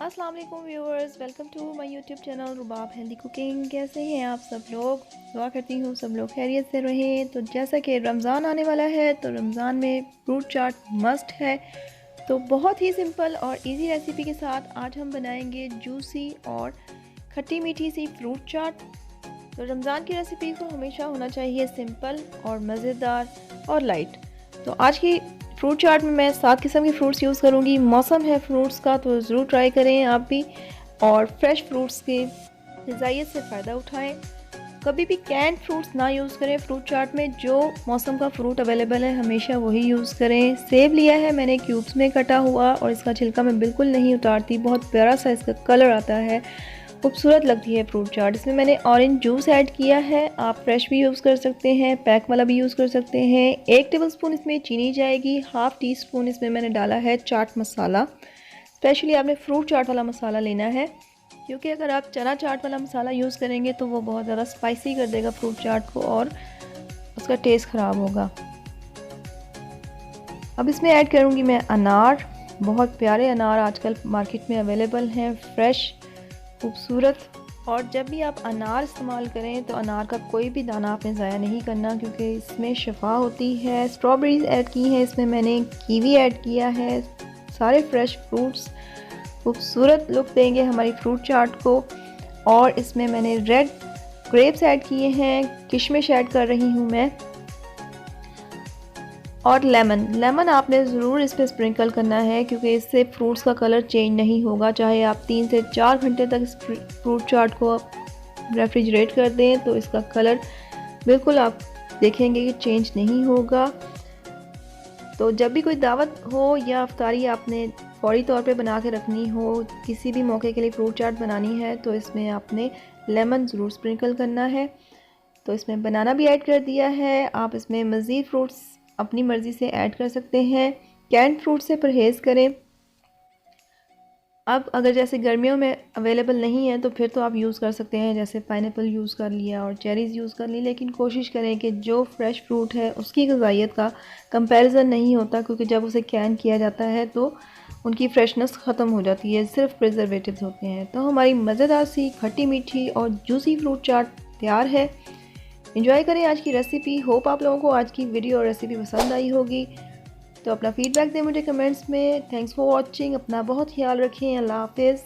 अस्सलाम वालेकुम viewers, welcome to my YouTube channel Rubab healthy cooking. कैसे हैं आप सब लोग? दुआ करती हूँ सब लोग खैरियत से रहें। तो जैसा कि रमज़ान आने वाला है तो रमज़ान में फ्रूट चाट मस्ट है। तो बहुत ही सिंपल और इजी रेसिपी के साथ आज हम बनाएंगे जूसी और खट्टी मीठी सी फ्रूट चाट। तो रमज़ान की रेसिपी को हमेशा होना चाहिए सिंपल और मज़ेदार और लाइट। तो आज की फ्रूट चाट में मैं 7 किस्म के फ्रूट्स यूज़ करूँगी। मौसम है फ्रूट्स का तो ज़रूर ट्राई करें आप भी, और फ्रेश फ्रूट्स के ग़िज़ाइयत से फ़ायदा उठाएं। कभी भी कैंड फ्रूट्स ना यूज़ करें फ्रूट चाट में। जो मौसम का फ्रूट अवेलेबल है हमेशा वही यूज़ करें। सेब लिया है मैंने क्यूब्स में कटा हुआ, और इसका छिलका मैं बिल्कुल नहीं उतारती। बहुत प्यारा सा इसका कलर आता है, खूबसूरत लगती है फ्रूट चाट। इसमें मैंने ऑरेंज जूस ऐड किया है, आप फ्रेश भी यूज़ कर सकते हैं, पैक वाला भी यूज़ कर सकते हैं। 1 टेबलस्पून इसमें चीनी जाएगी। हाफ़ टी स्पून इसमें मैंने डाला है चाट मसाला। स्पेशली आपने फ्रूट चाट वाला मसाला लेना है, क्योंकि अगर आप चना चाट वाला मसाला यूज़ करेंगे तो वो बहुत ज़्यादा स्पाइसी कर देगा फ्रूट चाट को और उसका टेस्ट ख़राब होगा। अब इसमें ऐड करूँगी मैं अनार। बहुत प्यारे अनार आजकल मार्केट में अवेलेबल हैं, फ्रेश खूबसूरत। और जब भी आप अनार इस्तेमाल करें तो अनार का कोई भी दाना आपने ज़ाया नहीं करना, क्योंकि इसमें शफा होती है। स्ट्रॉबेरीज ऐड की हैं इसमें मैंने, कीवी ऐड किया है। सारे फ्रेश फ्रूट्स खूबसूरत लुक देंगे हमारी फ्रूट चाट को। और इसमें मैंने रेड ग्रेप्स ऐड किए हैं, किशमिश ऐड कर रही हूँ मैं, और लेमन आपने ज़रूर इस पर स्प्रिंकल करना है, क्योंकि इससे फ्रूट्स का कलर चेंज नहीं होगा। चाहे आप 3 से 4 घंटे तक इस फ्रूट चाट को रेफ्रिजरेट कर दें तो इसका कलर बिल्कुल आप देखेंगे कि चेंज नहीं होगा। तो जब भी कोई दावत हो या अफ्तारी आपने फौरी तौर पे बना के रखनी हो, किसी भी मौके के लिए फ्रूट चाट बनानी है, तो इसमें आपने लेमन ज़रूर स्प्रिंकल करना है। तो इसमें बनाना भी ऐड कर दिया है। आप इसमें मज़ीद फ्रूट्स अपनी मर्ज़ी से ऐड कर सकते हैं। कैंड फ्रूट से परहेज़ करें। अब अगर जैसे गर्मियों में अवेलेबल नहीं है तो फिर तो आप यूज़ कर सकते हैं, जैसे पाइनएप्पल यूज़ कर लिया और चेरीज़ यूज़ कर ली। लेकिन कोशिश करें कि जो फ्रेश फ्रूट है उसकी ग़िज़ाइयत का कंपैरिजन नहीं होता, क्योंकि जब उसे कैन किया जाता है तो उनकी फ्रेशनेस ख़त्म हो जाती है, सिर्फ प्रिजर्वेटिव्स होते हैं। तो हमारी मज़ेदार सी खट्टी मीठी और जूसी फ्रूट चाट तैयार है। एंजॉय करें आज की रेसिपी। होप आप लोगों को आज की वीडियो और रेसिपी पसंद आई होगी। तो अपना फीडबैक दें मुझे कमेंट्स में। Thanks for watching. अपना बहुत ख्याल रखें। अल्लाह हाफ़िज़।